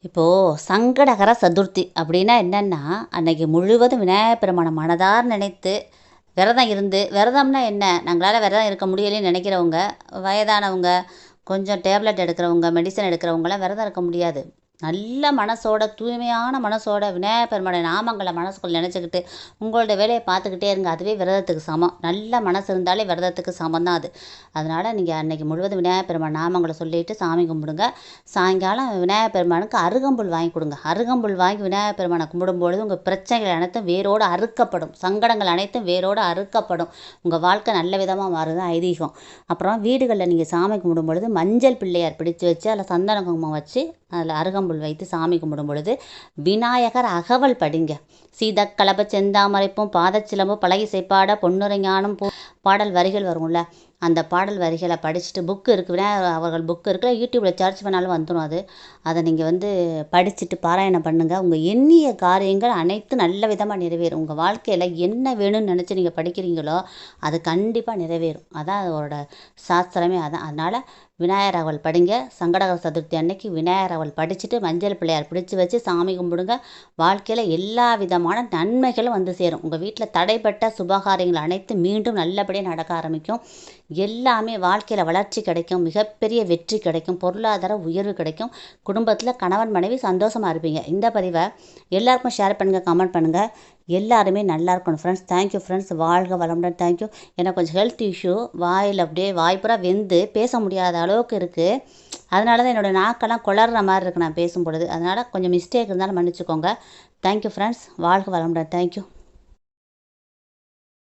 இப்போது சங்கடகர சதுர்த்தி அப்படின்னா என்னென்னா, அன்னைக்கு முழுவதும் விநாயகப் பெருமானை மனதார நினைத்து விரதம் இருந்து, விரதம்னா என்ன, நாங்களால் விரதம் இருக்க முடியலைன்னு நினைக்கிறவங்க, வயதானவங்க, கொஞ்சம் டேப்லெட் எடுக்கிறவங்க, மெடிசன் எடுக்கிறவங்களாம் விரதம் இருக்க முடியாது. நல்ல மனசோட, தூய்மையான மனசோட விநாயகப் பெருமானுடைய நாமங்களை மனசுக்குள்ள நினச்சிக்கிட்டு உங்களோட வேலையை பார்த்துக்கிட்டே இருங்க. அதுவே விரதத்துக்கு சமம். நல்ல மனசு இருந்தாலே விரதத்துக்கு சமம் தான் அது. அதனால் நீங்கள் அன்னைக்கு முழுவதும் விநாயகப் பெருமான் நாமங்களை சொல்லிட்டு சாமி கும்பிடுங்க. சாயங்காலம் விநாயகப் பெருமானுக்கு அருகம்புல் வாங்கி கொடுங்க. அருகம்புல் வாங்கி விநாயகப் பெருமானை கும்பிடும்பொழுது உங்கள் பிரச்சனைகள் அனைத்தும் வேரோடு அறுக்கப்படும். சங்கடங்கள் அனைத்தும் வேரோடு அறுக்கப்படும். உங்கள் வாழ்க்கை நல்ல விதமாக மாறுது ஐதீகம். அப்புறம் வீடுகளில் நீங்கள் சாமி கும்பிடும் பொழுது மஞ்சள் பிள்ளையார் பிடிச்சு வச்சு அதில் சந்தன குங்குமம் வச்சு அதில் அருகம்புல் வைத்து சாமி கும்பிடும் பொழுது விநாயகர் அகவல் படிங்க. சீதக்கலப செந்தாமரைப்பும் பாதச்சிலம்பு பழகி செய்ப்பாட பொன்னுரை ஞானம் பாடல் வரிகள் வரும்ல, அந்த பாடல் வரிகளை படிச்சுட்டு புக்கு இருக்குது, விநாயகர் அவர்கள் புக்கு இருக்குது, யூடியூப்பில் சர்ச் பண்ணாலும் வந்துடும். அதை நீங்கள் படிச்சுட்டு பாராயணம் பண்ணுங்கள். உங்கள் எண்ணிய காரியங்கள் அனைத்தும் நல்ல விதமாக நிறைவேறும். உங்கள் வாழ்க்கையில் என்ன வேணும்னு நினச்சி நீங்கள் படிக்கிறீங்களோ அது கண்டிப்பாக நிறைவேறும். அதான் அதோட சாஸ்திரமே அதான். அதனால் விநாயகர் அவள் படிங்க. சங்கடகர சதுர்த்தி அன்னைக்கு விநாயகர் அவள் படிச்சுட்டு மஞ்சள் பிள்ளையார் பிடிச்சி வச்சு சாமி கும்பிடுங்க. வாழ்க்கையில் எல்லா விதமான நன்மைகளும் வந்து சேரும். உங்கள் வீட்டில் தடைப்பட்ட சுபகாரியங்கள் அனைத்தும் மீண்டும் நல்லபடியாக நடக்க ஆரம்பிக்கும். எல்லாமே வாழ்க்கையில் வளர்ச்சி கிடைக்கும், மிகப்பெரிய வெற்றி கிடைக்கும், பொருளாதார உயர்வு கிடைக்கும். குடும்பத்தில் கணவன் மனைவி சந்தோஷமாக இருப்பீங்க. இந்த பதிவை எல்லாருக்கும் ஷேர் பண்ணுங்கள், கமெண்ட் பண்ணுங்கள். எல்லாருமே நல்லா இருக்கணும் ஃப்ரெண்ட்ஸ். Thank you friends. வாழ்க வளமுடன். தேங்க்யூ. எனக்கு கொஞ்சம் ஹெல்த் இஷ்யூ, வாயில் அப்படியே வாய்ப்புறா வெந்து பேச முடியாத அளவுக்கு இருக்குது. அதனால தான் என்னோடய நாக்கெல்லாம் குளர்ற மாதிரி இருக்குது நான் பேசும் பொழுது. அதனால் கொஞ்சம் மிஸ்டேக் இருந்தாலும் மன்னிச்சுக்கோங்க. Thank you friends. வாழ்க வளமுடன். தேங்க்யூ.